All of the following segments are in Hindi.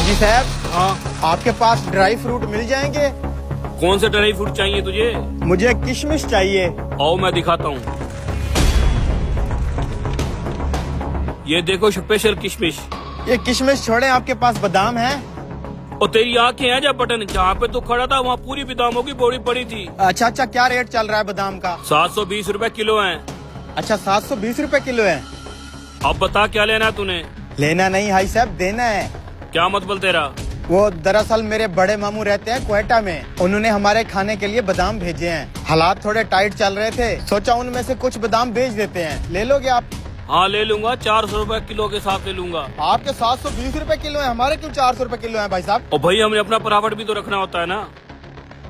हाजी साहब, हाँ, आपके पास ड्राई फ्रूट मिल जाएंगे? कौन से ड्राई फ्रूट चाहिए तुझे? मुझे किशमिश चाहिए। आओ मैं दिखाता हूँ। ये देखो स्पेशल किशमिश। ये किशमिश छोड़े, आपके पास बादाम है? और तेरी आंखें हैं जा बटन, जहाँ पे तू खड़ा था वहाँ पूरी बादामों की बोरी पड़ी थी। अच्छा अच्छा, क्या रेट चल रहा है बादाम का? 720 रुपए किलो है। अच्छा, 720 रुपए किलो है। अब बता क्या लेना है तूने? लेना नहीं हाजी साहब, देना है। क्या मतलब तेरा? वो दरअसल मेरे बड़े मामू रहते हैं क्वेटा में, उन्होंने हमारे खाने के लिए बादाम भेजे हैं। हालात थोड़े टाइट चल रहे थे, सोचा उनमें से कुछ बादाम बेच देते हैं। ले लोगे आप? हाँ ले लूंगा, 400 रुपए किलो के हिसाब से लूंगा। आपके 720 रुपए किलो है, हमारे क्यों 400 रुपए किलो है भाई साहब? और भाई हमें अपना प्रॉफिट भी तो रखना होता है ना।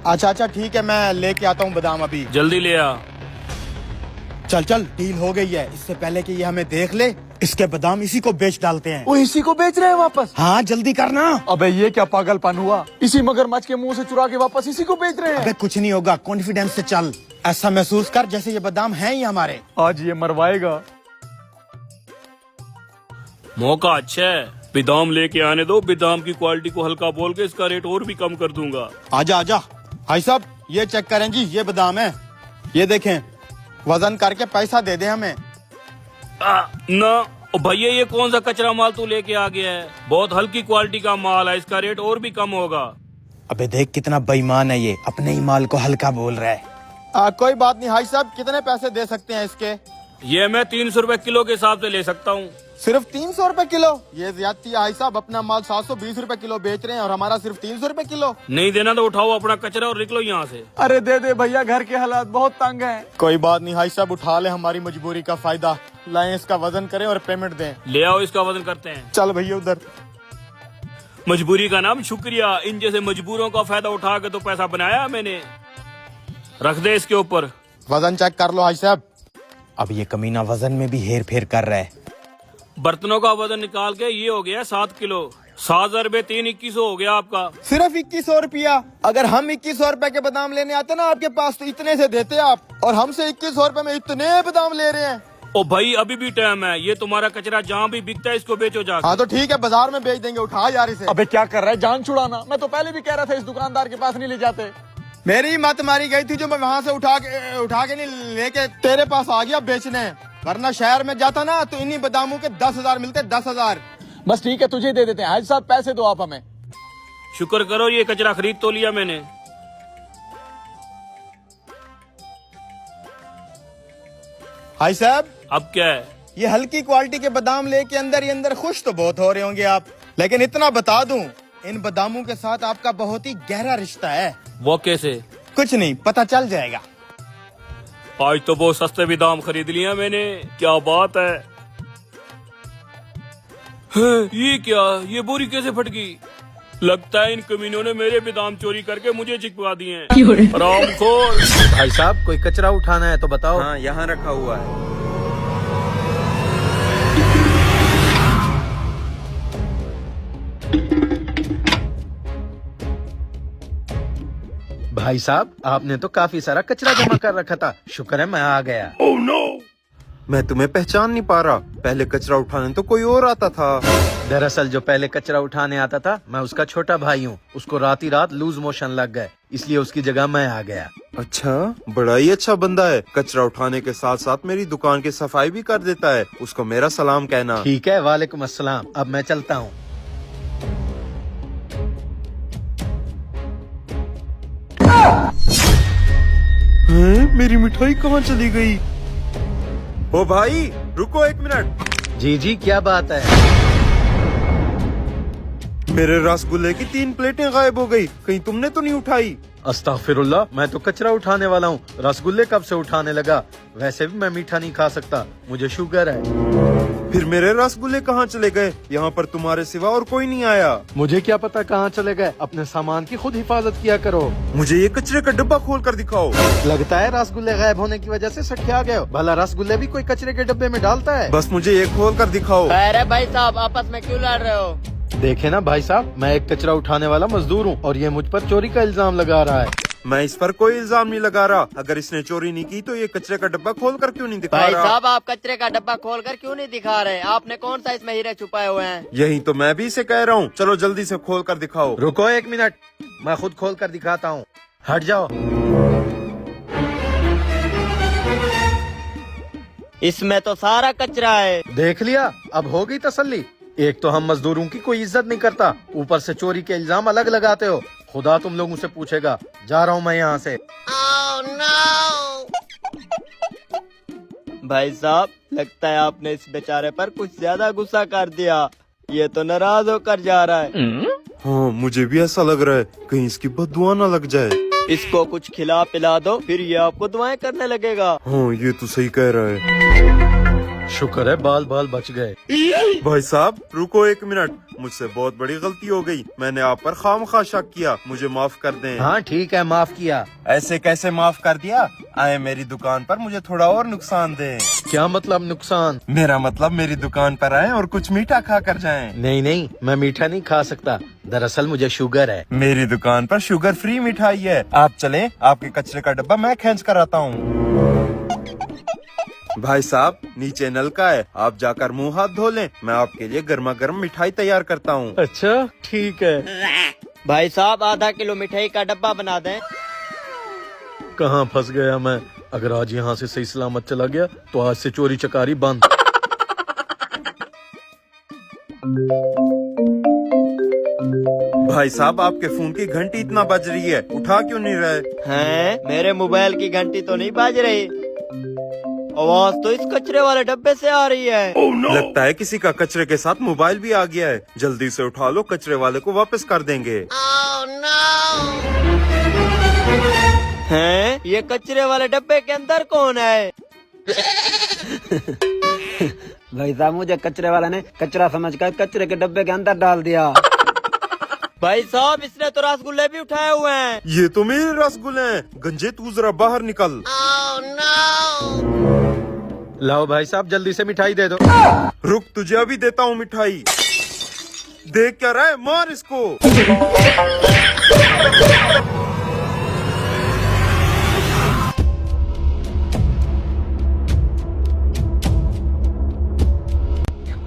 अच्छा अच्छा ठीक है, मैं लेके आता हूँ बादाम अभी। जल्दी ले आ। चल चल, डील हो गई है। इससे पहले कि ये हमें देख ले, इसके बादाम इसी को बेच डालते हैं। वो इसी को बेच रहे हैं वापस? हाँ जल्दी करना। अबे ये क्या पागलपन हुआ, इसी मगरमच्छ के मुंह से चुरा के वापस इसी को बेच रहे हैं। अबे कुछ नहीं होगा, कॉन्फिडेंस से चल। ऐसा महसूस कर जैसे ये बादाम हैं ही हमारे। आज ये मरवाएगा। मौका अच्छा है, बादाम लेके आने दो। बादाम की क्वालिटी को हल्का बोल के इसका रेट और भी कम कर दूंगा। आजा आजा भाई साहब, ये चेक करें जी, ये बादाम है, ये देखें। वजन करके पैसा दे दे हमें। ना ओ भैया, ये कौन सा कचरा माल तू लेके आ गया है? बहुत हल्की क्वालिटी का माल है, इसका रेट और भी कम होगा। अबे देख कितना बेईमान है ये, अपने ही माल को हल्का बोल रहा है। कोई बात नहीं भाई साहब, कितने पैसे दे सकते हैं इसके? ये मैं 300 रुपए किलो के हिसाब से ले सकता हूँ। सिर्फ 300 रुपए किलो? ये ज्यादती है भाई साहब, अपना माल 720 रुपए किलो बेच रहे हैं और हमारा सिर्फ 300 रुपए किलो। नहीं देना तो उठाओ अपना कचरा और निकलो यहाँ से। अरे दे दे भैया, घर के हालात बहुत तंग हैं। कोई बात नहीं भाई साहब, उठा ले हमारी मजबूरी का फायदा। लाएं, इसका वजन करें और पेमेंट दें। ले आओ, इसका वजन करते हैं। चल भैया उधर। मजबूरी का नाम शुक्रिया, इन जैसे मजबूरों का फायदा उठा के तो पैसा बनाया मैंने। रख दे इसके ऊपर। वजन चेक कर लो भाई साहब। अब ये कमीना वजन में भी हेर फेर कर रहा है। बर्तनों का वजन निकाल के ये हो गया 7 किलो। 7,000 रुपए 3,2100 हो गया आपका। सिर्फ 2100 रुपया? अगर हम 2100 रुपए के बादाम लेने आते ना आपके पास तो इतने से देते आप, और हमसे 2100 रुपए में इतने बादाम ले रहे हैं। ओ भाई अभी भी टाइम है, ये तुम्हारा कचरा जहाँ भी बिकता है इसको बेचो जाकर। हाँ तो ठीक है, बाजार में बेच देंगे। उठा यार इसे। अबे क्या कर रहा है, जान छुड़ाना। मैं तो पहले भी कह रहा था इस दुकानदार के पास नहीं ले जाते। मेरी मत मारी गई थी जो मैं वहाँ से उठा के नहीं लेके तेरे पास आ गया बेचने, वरना शहर में जाता ना तो इन्हीं बादामों के 10,000 मिलते। 10,000। बस ठीक है, तुझे दे देते हैं। हाजी साहब पैसे दो आप हमें। शुक्र करो ये कचरा खरीद तो लिया मैंने। भाई साहब, अब क्या है? ये हल्की क्वालिटी के बादाम लेके अंदर ही अंदर खुश तो बहुत हो रहे होंगे आप, लेकिन इतना बता दूं, इन बादामों के साथ आपका बहुत ही गहरा रिश्ता है। वो कैसे? कुछ नहीं, पता चल जाएगा। आज तो बहुत सस्ते बादाम खरीद लिया मैंने, क्या बात है। ये क्या, ये बोरी कैसे फट गई? लगता है इन कमीनों ने मेरे बादाम चोरी करके मुझे चिपका दिए हैं। हरामखोर। भाई साहब, कोई कचरा उठाना है तो बताओ। हाँ, यहाँ रखा हुआ है। भाई साहब, आपने तो काफी सारा कचरा जमा कर रखा था, शुक्र है मैं आ गया। Oh no! मैं तुम्हें पहचान नहीं पा रहा, पहले कचरा उठाने तो कोई और आता था। दरअसल जो पहले कचरा उठाने आता था मैं उसका छोटा भाई हूँ। उसको रात ही रात लूज मोशन लग गए, इसलिए उसकी जगह मैं आ गया। अच्छा, बड़ा ही अच्छा बंदा है। कचरा उठाने के साथ साथ मेरी दुकान की सफाई भी कर देता है। उसको मेरा सलाम कहना। ठीक है, वालेकुम अस्सलाम। अब मैं चलता हूँ। मेरी मिठाई कहाँ चली गई? ओ भाई रुको 1 मिनट। जी जी, क्या बात है? मेरे रसगुल्ले की 3 प्लेटें गायब हो गई, कहीं तुमने तो नहीं उठाई? अस्तगफिरुल्लाह, मैं तो कचरा उठाने वाला हूँ, रसगुल्ले कब से उठाने लगा? वैसे भी मैं मीठा नहीं खा सकता, मुझे शुगर है। फिर मेरे रसगुल्ले कहाँ चले गए? यहाँ पर तुम्हारे सिवा और कोई नहीं आया। मुझे क्या पता कहाँ चले गए, अपने सामान की खुद हिफाजत किया करो। मुझे ये कचरे का डब्बा खोल कर दिखाओ। लगता है रसगुल्ले गायब होने की वजह से सठिया गए हो। भला रसगुल्ले भी कोई कचरे के डब्बे में डालता है? बस मुझे ये खोल कर दिखाओ। अरे भाई साहब, आपस में क्यों लड़ रहे हो? देखे ना भाई साहब, मैं एक कचरा उठाने वाला मजदूर हूँ और ये मुझ पर चोरी का इल्जाम लगा रहा है। मैं इस पर कोई इल्जाम नहीं लगा रहा। अगर इसने चोरी नहीं की तो ये कचरे का डब्बा खोल कर क्यों नहीं दिखा भाई रहा? साहब, आप कचरे का डब्बा खोलकर क्यों नहीं दिखा रहे? आपने कौन सा इसमें हीरे छुपाए हुए हैं? यही तो मैं भी इसे कह रहा हूँ। चलो जल्दी से खोल कर दिखाओ। रुको 1 मिनट, मैं खुद खोल कर दिखाता हूँ। हट जाओ। इसमें तो सारा कचरा है। देख लिया, अब हो गई तसल्ली। एक तो हम मजदूरों की कोई इज्जत नहीं करता, ऊपर से चोरी के इल्जाम अलग लगाते हो। खुदा तुम लोगों से पूछेगा। जा रहा हूँ मैं यहाँ से। भाई साहब, लगता है आपने इस बेचारे पर कुछ ज्यादा गुस्सा कर दिया। ये तो नाराज होकर जा रहा है। हाँ, मुझे भी ऐसा लग रहा है, कहीं इसकी बददुआ न लग जाए। इसको कुछ खिला पिला दो, फिर ये आपको दुआएं करने लगेगा। हाँ, ये तो सही कह रहा है। शुक्र है बाल बाल बच गए। भाई साहब रुको 1 मिनट, मुझसे बहुत बड़ी गलती हो गई। मैंने आप पर खामखा शक किया, मुझे माफ कर दें। हाँ ठीक है, माफ किया। ऐसे कैसे माफ कर दिया? आए मेरी दुकान पर मुझे थोड़ा और नुकसान दें। क्या मतलब नुकसान? मेरा मतलब मेरी दुकान पर आए और कुछ मीठा खा कर जाएं। नहीं नहीं, मैं मीठा नहीं खा सकता। दरअसल मुझे शुगर है। मेरी दुकान पर शुगर फ्री मिठाई है। आप चलें, आपके कचरे का डब्बा मैं खींच कर आता हूँ। भाई साहब, नीचे नल का है, आप जाकर मुंह हाथ धो लें। मैं आपके लिए गर्मा गर्म मिठाई तैयार करता हूँ। अच्छा ठीक है। भाई साहब, आधा किलो मिठाई का डब्बा बना दें। कहाँ फंस गया मैं? अगर आज यहाँ से सही सलामत चला गया तो आज से चोरी चकारी बंद। भाई साहब, आपके फोन की घंटी इतना बज रही है, उठा क्यों नहीं रहे? हैं? मेरे मोबाइल की घंटी तो नहीं बाज रही। आवाज तो इस कचरे वाले डब्बे से आ रही है। लगता है किसी का कचरे के साथ मोबाइल भी आ गया है। जल्दी से उठा लो, कचरे वाले को वापस कर देंगे। हैं? ये कचरे वाले डब्बे के अंदर कौन है? भाई साहब, मुझे कचरे वाला ने कचरा समझकर कचरे के डब्बे के अंदर डाल दिया। भाई साहब, इसने तो रसगुल्ले भी उठाए हुए हैं। ये तो मेरे रसगुल्ले हैं। गंजे, तू जरा बाहर निकल। लाओ भाई साहब, जल्दी से मिठाई दे दो। रुक, तुझे अभी देता हूँ मिठाई। देख क्या रहा है, मार इसको।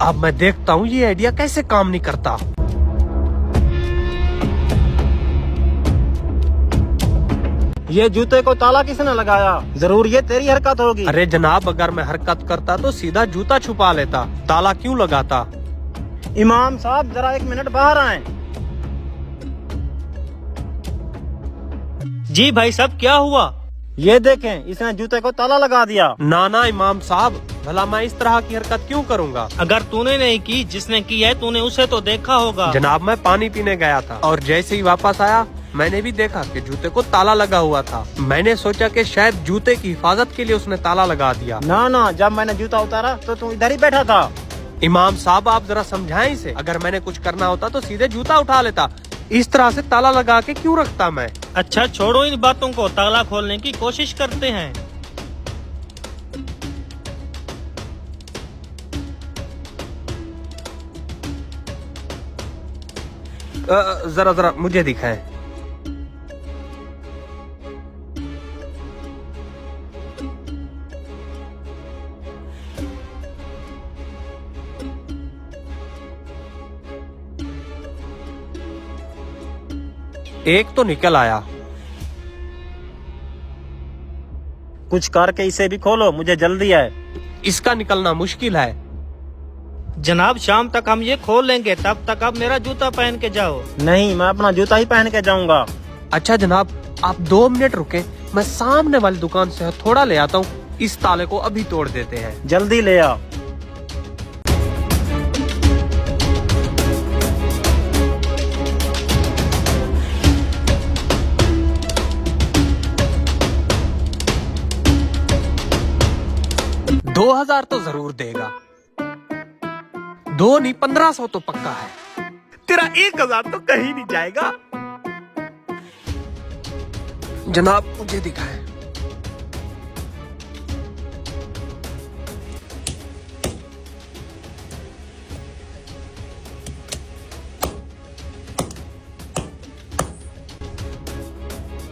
अब मैं देखता हूँ ये आइडिया कैसे काम नहीं करता। ये जूते को ताला किसने लगाया? जरूर ये तेरी हरकत होगी। अरे जनाब, अगर मैं हरकत करता तो सीधा जूता छुपा लेता, ताला क्यों लगाता? इमाम साहब, जरा 1 मिनट बाहर आएं। जी भाई साहब, क्या हुआ? ये देखें, इसने जूते को ताला लगा दिया। ना ना इमाम साहब, भला मैं इस तरह की हरकत क्यों करूँगा? अगर तूने नहीं की, जिसने की है तूने उसे तो देखा होगा। जनाब, मैं पानी पीने गया था और जैसे ही वापस आया मैंने भी देखा कि जूते को ताला लगा हुआ था। मैंने सोचा कि शायद जूते की हिफाजत के लिए उसने ताला लगा दिया। ना ना, जब मैंने जूता उतारा तो तू इधर ही बैठा था। इमाम साहब, आप जरा समझाएं इसे। अगर मैंने कुछ करना होता तो सीधे जूता उठा लेता, इस तरह से ताला लगा के क्यों रखता मैं? अच्छा छोड़ो इन बातों को, ताला खोलने की कोशिश करते हैं। जरा जरा मुझे दिखाएं। एक तो निकल आया। कुछ करके इसे भी खोलो, मुझे जल्दी है। इसका निकलना मुश्किल है। जनाब, शाम तक हम ये खोल लेंगे, तब तक आप मेरा जूता पहन के जाओ। नहीं, मैं अपना जूता ही पहन के जाऊंगा। अच्छा जनाब, आप 2 मिनट रुके, मैं सामने वाली दुकान से थोड़ा ले आता हूँ। इस ताले को अभी तोड़ देते हैं। जल्दी ले आ। दो 2000 तो जरूर देगा। 2 नहीं 1500 तो पक्का है। तेरा 1000 तो कहीं नहीं जाएगा। जनाब, मुझे दिखाएं।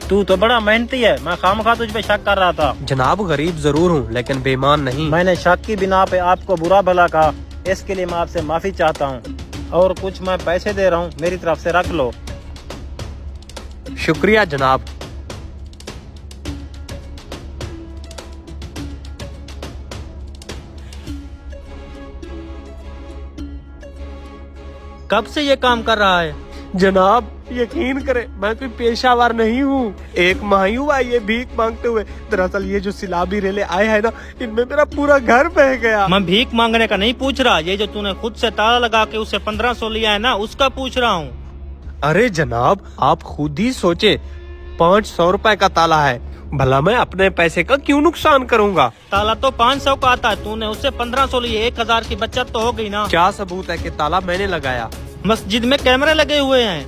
तू तो बड़ा मेहनती है, मैं खामखा तुझ पे शक कर रहा था। जनाब गरीब जरूर हूँ लेकिन बेईमान नहीं। मैंने शक की बिना पे आपको बुरा भला कहा, इसके लिए मैं आपसे माफी चाहता हूँ। और कुछ मैं पैसे दे रहा हूँ, मेरी तरफ से रख लो। शुक्रिया जनाब। कब से ये काम कर रहा है? जनाब यकीन करें मैं कोई पेशावर नहीं हूँ, 1 माह ही हुआ ये भीख मांगते हुए। दरअसल ये जो सिलाबी रेले आए हैं ना, इनमें मेरा पूरा घर बह गया। मैं भीख मांगने का नहीं पूछ रहा, ये जो तूने खुद से ताला लगा के उसे 1500 लिया है ना, उसका पूछ रहा हूँ। अरे जनाब आप खुद ही सोचे, 500 रुपए का ताला है, भला मैं अपने पैसे का क्यों नुकसान करूंगा। ताला तो 500 का आता है, तूने उससे 1500 लिए, 1000 की बचत तो हो गई ना। क्या सबूत है कि ताला मैंने लगाया? मस्जिद में कैमरे लगे हुए हैं।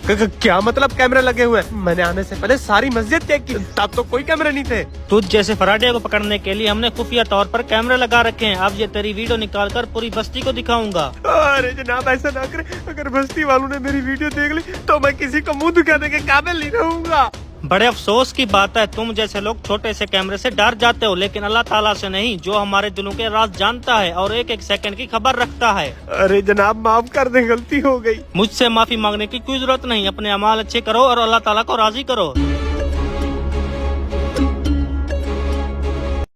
क्या मतलब कैमरे लगे हुए हैं? मैंने आने से पहले सारी मस्जिद चेक की, तब तो कोई कैमरे नहीं थे। तुझ जैसे फराडिया को पकड़ने के लिए हमने खुफिया तौर पर कैमरे लगा रखे हैं। अब ये तेरी वीडियो निकाल कर पूरी बस्ती को दिखाऊंगा। अरे जनाब ऐसा ना करे, अगर बस्ती वालों ने मेरी वीडियो देख ली तो मैं किसी को मुंह दिखाने के काबिल नहीं रहूंगा। बड़े अफसोस की बात है, तुम जैसे लोग छोटे से कैमरे से डर जाते हो, लेकिन अल्लाह ताला से नहीं, जो हमारे दिलों के राज जानता है और एक एक सेकंड की खबर रखता है। अरे जनाब माफ कर दे, गलती हो गई। मुझसे माफी मांगने की कोई जरूरत नहीं, अपने अमाल अच्छे करो और अल्लाह ताला को राजी करो।